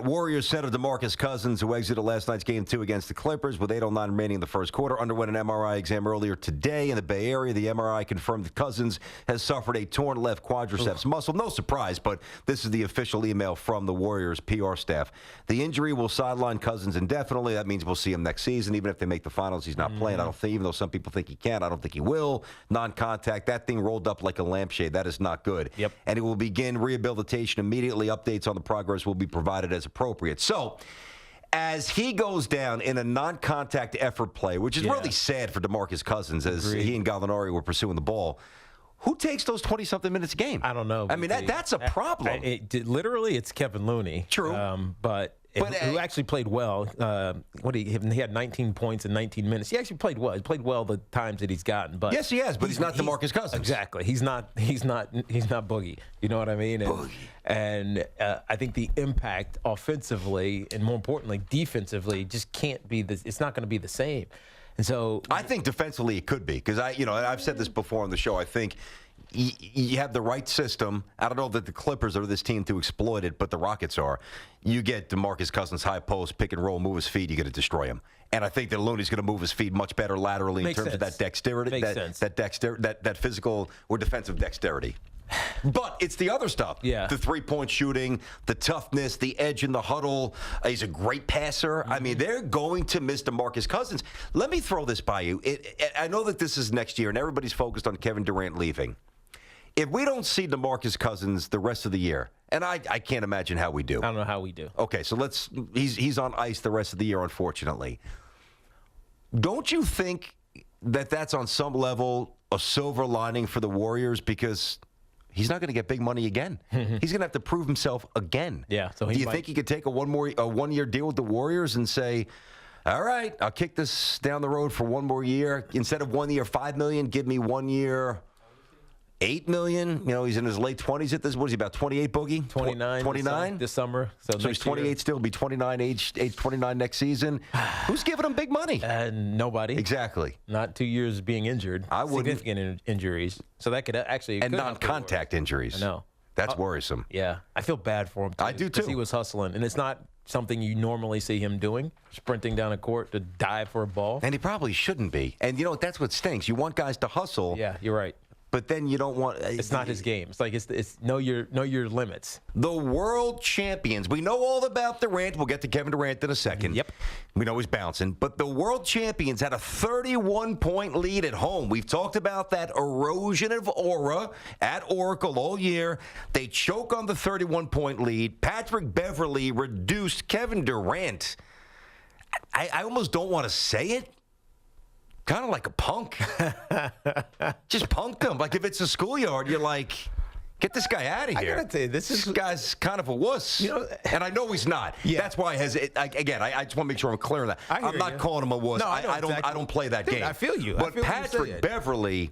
Warriors center DeMarcus Cousins, who exited last night's Game 2 against the Clippers with 8:09 remaining in the first quarter, underwent an MRI exam earlier today in the Bay Area. The MRI confirmed that Cousins has suffered a torn left quadriceps muscle. No surprise, but this is the official email from the Warriors PR staff. The injury will sideline Cousins indefinitely. That means we'll see him next season. Even if they make the finals, he's not playing. I don't think, even though some people think he can, I don't think he will. Non-contact. That thing rolled up like a lampshade. That is not good. Yep. And it will begin rehabilitation immediately. Updates on the progress will be provided as appropriate. So, as he goes down in a non-contact effort play, which is really sad for DeMarcus Cousins, as he and Gallinari were pursuing the ball, who takes those 20-something minutes a game? I don't know. I mean, that's a problem. Literally, it's Kevin Looney. True. Who actually played well. He had 19 points in 19 minutes. He actually played well. He played well the times that he's gotten. But yes, he has. But he's not DeMarcus Cousins. Exactly. He's not Boogie. You know what I mean? And I think the impact offensively and more importantly defensively just can't be this. It's not going to be the same. And so I think defensively it could be, because I've said this before on the show. I think you have the right system. I don't know that the Clippers are this team to exploit it, but the Rockets are. You get DeMarcus Cousins high post, pick and roll, move his feet, you're going to destroy him. And I think that Looney's going to move his feet much better laterally in terms of that dexterity, that physical or defensive dexterity. But it's the other stuff. Yeah. The three-point shooting, the toughness, the edge in the huddle. He's a great passer. I mean, they're going to miss DeMarcus Cousins. Let me throw this by you. I know that this is next year, and everybody's focused on Kevin Durant leaving. If we don't see DeMarcus Cousins the rest of the year, and I can't imagine how we do. I don't know how we do. Okay, so he's on ice the rest of the year, unfortunately. Don't you think that that's on some level a silver lining for the Warriors, because he's not going to get big money again. He's going to have to prove himself again. Yeah. So do you think he could take a one-year deal with the Warriors and say, all right, I'll kick this down the road for one more year. Instead of 1 year, $5 million, give me 1 year, $8 million. You know, he's in his late 20s at this. What is he, about 28, Boogie? 29. 29 this summer. So he's 28 still. He'll be 29, age 29 next season. Who's giving him big money? Nobody. Exactly. Not 2 years being injured. I wouldn't. Significant injuries. So that could actually. And non-contact injuries. I know. That's worrisome. Yeah. I feel bad for him, too. I do, too. Because he was hustling. And it's not something you normally see him doing, sprinting down a court to dive for a ball. And he probably shouldn't be. And, you know, that's what stinks. You want guys to hustle. Yeah, you're right. But then you don't want. It's not his game. It's like it's know your limits. The world champions. We know all about Durant. We'll get to Kevin Durant in a second. Yep. We know he's bouncing. But the world champions had a 31-point lead at home. We've talked about that erosion of aura at Oracle all year. They choke on the 31-point lead. Patrick Beverley reduced Kevin Durant. I almost don't want to say it. Kind of like a punk. Just punked him. Like if it's a schoolyard, you're like, get this guy out of here. I gotta tell you, this guy's kind of a wuss. You know, and I know he's not. Yeah. That's why I hesitate. I just want to make sure I'm clear on that. I'm not calling him a wuss. No, I don't play that game. I feel you. But Patrick Beverley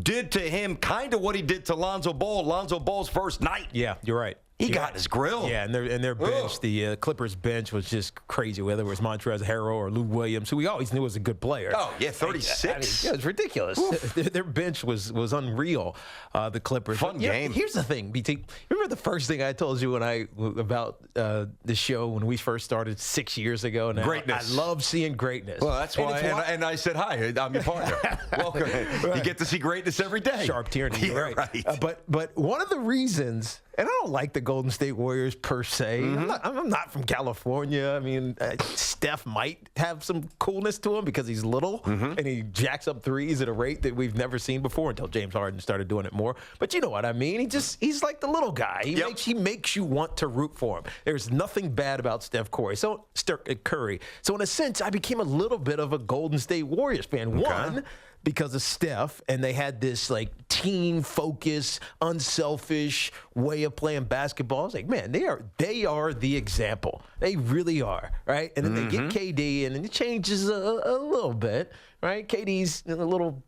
did to him kind of what he did to Lonzo Ball. Lonzo Ball's first night. Yeah, you're right. He got his grill. Yeah, and their bench, the Clippers bench was just crazy, whether it was Montrezl Harrell or Lou Williams, who we always knew was a good player. Oh, yeah, 36. It was ridiculous. Their bench was unreal, the Clippers. Fun game. Here's the thing, BT. Remember the first thing I told you about the show when we first started 6 years ago? Now? Greatness. I love seeing greatness. Well, that's why. And I said, hi, I'm your partner. Welcome. Right. You get to see greatness every day. Sharp Tierney. Yeah, right. But one of the reasons, and I don't like the Golden State Warriors per se. I'm not from California. I mean, Steph might have some coolness to him because he's little and he jacks up threes at a rate that we've never seen before until James Harden started doing it more. But you know what I mean? He's like the little guy. He makes you want to root for him. There's nothing bad about Steph Curry. So in a sense, I became a little bit of a Golden State Warriors fan. Okay. One, because of Steph, and they had this like team focus, unselfish way of playing basketball. I was like, man, they are the example. They really are, right? And then they get KD, and then it changes a little bit, right? KD's a little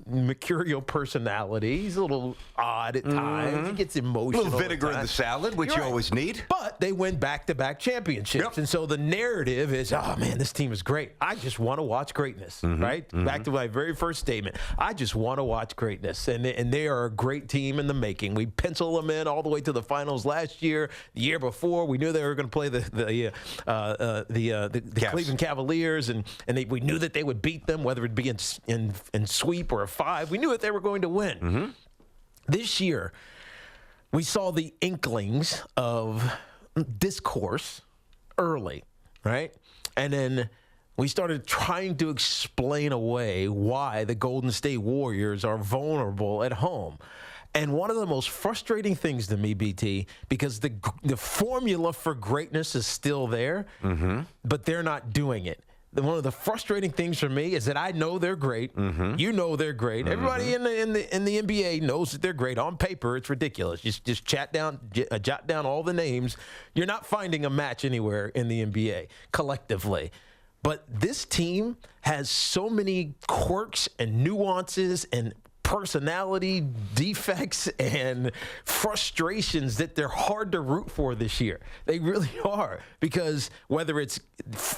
mercurial personality. He's a little odd at times. He gets emotional. A little vinegar in the salad, which you always need. But they win back-to-back championships. And so the narrative is, oh, man, this team is great. I just want to watch greatness, right? Back to my very first statement. I just want to watch greatness. And they are a great team in the making. We pencil them in all the way to the finals last year. The year before, we knew they were going to play the Cleveland Cavaliers, and we knew that they would beat them, whether it be in sweep or a 5. We knew that they were going to win. This year, we saw the inklings of discourse early, right? And then we started trying to explain away why the Golden State Warriors are vulnerable at home. And one of the most frustrating things to me, BT, because the formula for greatness is still there, but they're not doing it. One of the frustrating things for me is that I know they're great. You know they're great. Everybody in the NBA knows that they're great. On paper, it's ridiculous. Just jot down all the names. You're not finding a match anywhere in the NBA collectively. But this team has so many quirks and nuances and personality defects and frustrations that they're hard to root for this year. They really are, because whether it's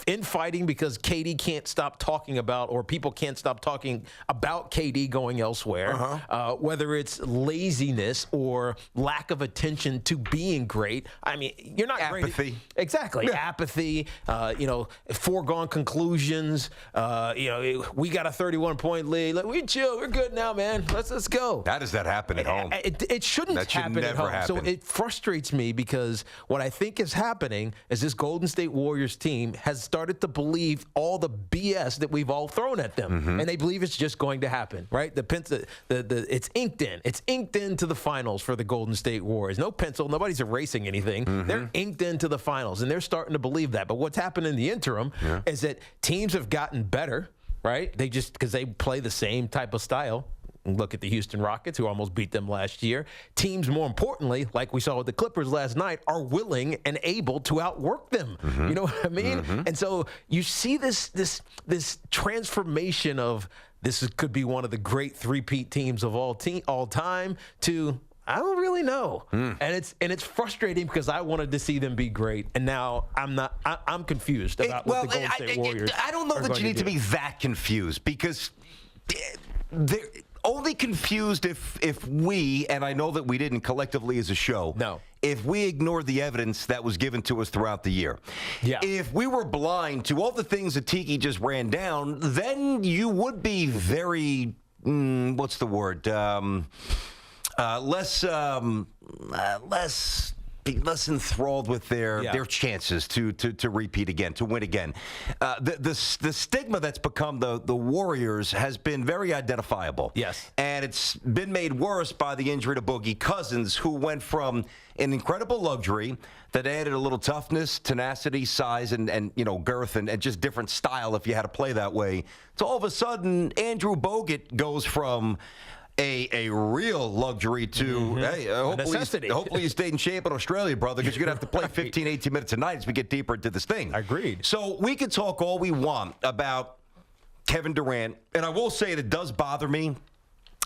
infighting because KD can't stop talking about, or people can't stop talking about KD going elsewhere, whether it's laziness or lack of attention to being great. I mean, you're not apathy. Great. Exactly. Yeah. Apathy, foregone conclusions. We got a 31-point lead. We chill. We're good now, man. Let's go. How does that happen at home? It shouldn't happen at home. So it frustrates me, because what I think is happening is this Golden State Warriors team has started to believe all the BS that we've all thrown at them, and they believe it's just going to happen, right? It's inked in. It's inked into the finals for the Golden State Warriors. No pencil. Nobody's erasing anything. They're inked into the finals, and they're starting to believe that. But what's happened in the interim is that teams have gotten better, right? Because they play the same type of style. Look at the Houston Rockets, who almost beat them last year. Teams, more importantly, like we saw with the Clippers last night, are willing and able to outwork them. You know what I mean? And so you see this transformation of this could be one of the great three-peat teams of all time to I don't really know. And it's frustrating, because I wanted to see them be great, and now I'm confused about what the Golden State Warriors I don't know that you need to be that confused, because they're only confused if we, and I know that we didn't collectively as a show, if we ignored the evidence that was given to us throughout the year. If we were blind to all the things that Tiki just ran down, then you would be very, what's the word? Less enthralled with their chances to repeat again, to win again. The stigma that's become the Warriors has been very identifiable. Yes. And it's been made worse by the injury to Boogie Cousins, who went from an incredible luxury that added a little toughness, tenacity, size, and girth, and just different style if you had to play that way, to all of a sudden Andrew Bogut goes from a real luxury to, hey, hopefully you stayed in shape in Australia, brother, because you're going to have to play 15, 18 minutes a night as we get deeper into this thing. Agreed. So we can talk all we want about Kevin Durant, and I will say it does bother me.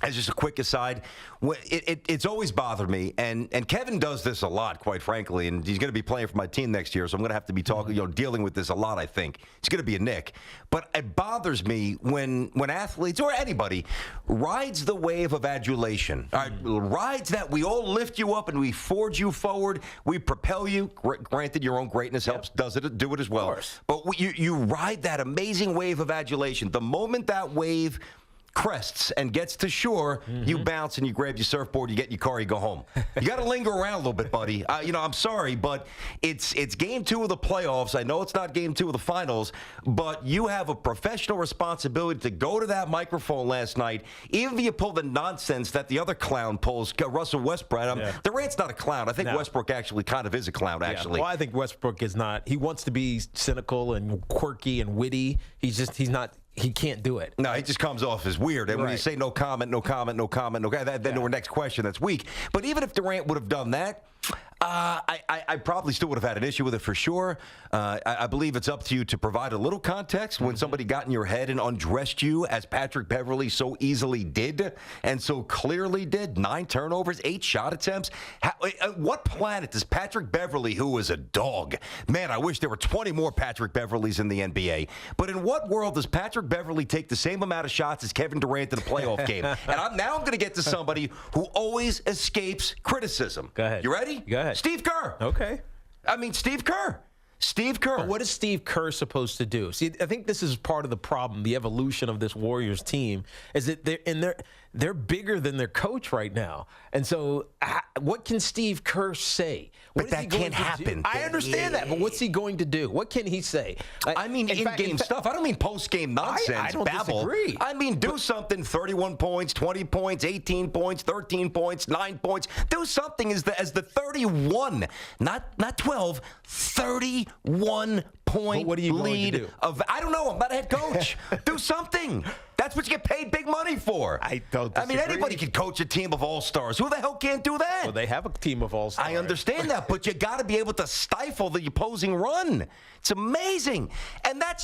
As just a quick aside, it's always bothered me, and Kevin does this a lot, quite frankly, and he's going to be playing for my team next year, so I'm going to have to be dealing with this a lot, I think. He's going to be a Knick. But it bothers me when athletes, or anybody, rides the wave of adulation, rides that we all lift you up and we forge you forward, we propel you. Granted, your own greatness do it as well. But you ride that amazing wave of adulation. The moment that wave crests and gets to shore, you bounce and you grab your surfboard, you get in your car, you go home. You got to linger around a little bit, buddy. I'm sorry, but it's game 2 of the playoffs. I know it's not game 2 of the finals, but you have a professional responsibility to go to that microphone last night, even if you pull the nonsense that the other clown pulls, Russell Westbrook. Durant's not a clown. I think Westbrook actually kind of is a clown, actually. Well, I think Westbrook is not. He wants to be cynical and quirky and witty. He's not. He can't do it. No, he just comes off as weird. And when you say no comment, then our next question, that's weak. But even if Durant would have done that, I probably still would have had an issue with it for sure. I believe it's up to you to provide a little context when somebody got in your head and undressed you, as Patrick Beverley so easily did and so clearly did. 9 turnovers, 8 shot attempts. What planet does Patrick Beverley, who is a dog, man, I wish there were 20 more Patrick Beverleys in the NBA, but in what world does Patrick Beverley take the same amount of shots as Kevin Durant in a playoff game? And I'm going to get to somebody who always escapes criticism. Go ahead. You ready? Go ahead. Steve Kerr. Okay. I mean, Steve Kerr. Steve Kerr. But what is Steve Kerr supposed to do? See, I think this is part of the problem, the evolution of this Warriors team, is that they're bigger than their coach right now. And so what can Steve Kerr say? But that can't happen. I understand that, but what's he going to do? What can he say? I mean, in-game stuff. I don't mean post-game nonsense, I don't babble. disagree. I mean, do something. 31 points, 20 points, 18 points, 13 points, 9 points. Do something as the 31, not 12, 31 point what are you lead going to do? I don't know. I'm not a head coach. Do something. That's what you get paid big money for. I don't disagree. I mean, anybody can coach a team of all-stars. Who the hell can't do that? Well, they have a team of all-stars. I understand that, but you got to be able to stifle the opposing run. It's amazing. And that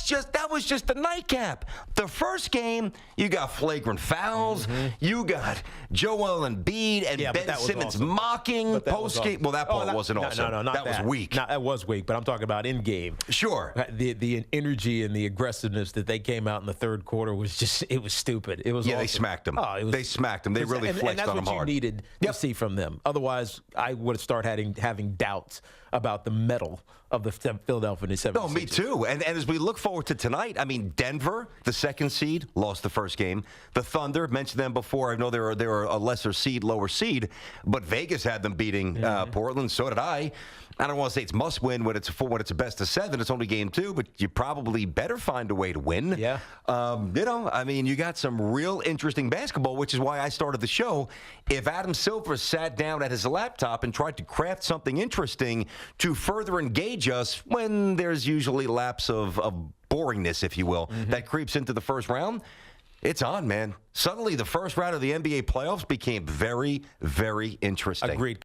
was just the nightcap. The first game, you got flagrant fouls. Mm-hmm. You got Joel Embiid and Ben Simmons mocking post-game. Well, that part wasn't awesome. No, not that was weak. No, that was weak, but I'm talking about in-game. Sure. The energy and the aggressiveness that they came out in the third quarter was just, it was stupid. It was awesome. They smacked them. Oh, they smacked them. They really flexed on them hard. And that's what you needed to see from them. Otherwise, I would have started having doubts about the mettle of the Philadelphia 76ers. No, me too. And as we look forward to tonight, I mean, Denver, the second seed, lost the first game. The Thunder, mentioned them before. I know they were a lesser seed, lower seed, but Vegas had them beating Portland. So did I. I don't want to say it's must win when it's a best of 7. It's only game 2, but you probably better find a way to win. Yeah. I mean, you got some real interesting basketball, which is why I started the show. If Adam Silver sat down at his laptop and tried to craft something interesting to further engage us when there's usually lapse of boringness, if you will, that creeps into the first round, it's on, man. Suddenly, the first round of the NBA playoffs became very, very interesting. Agreed.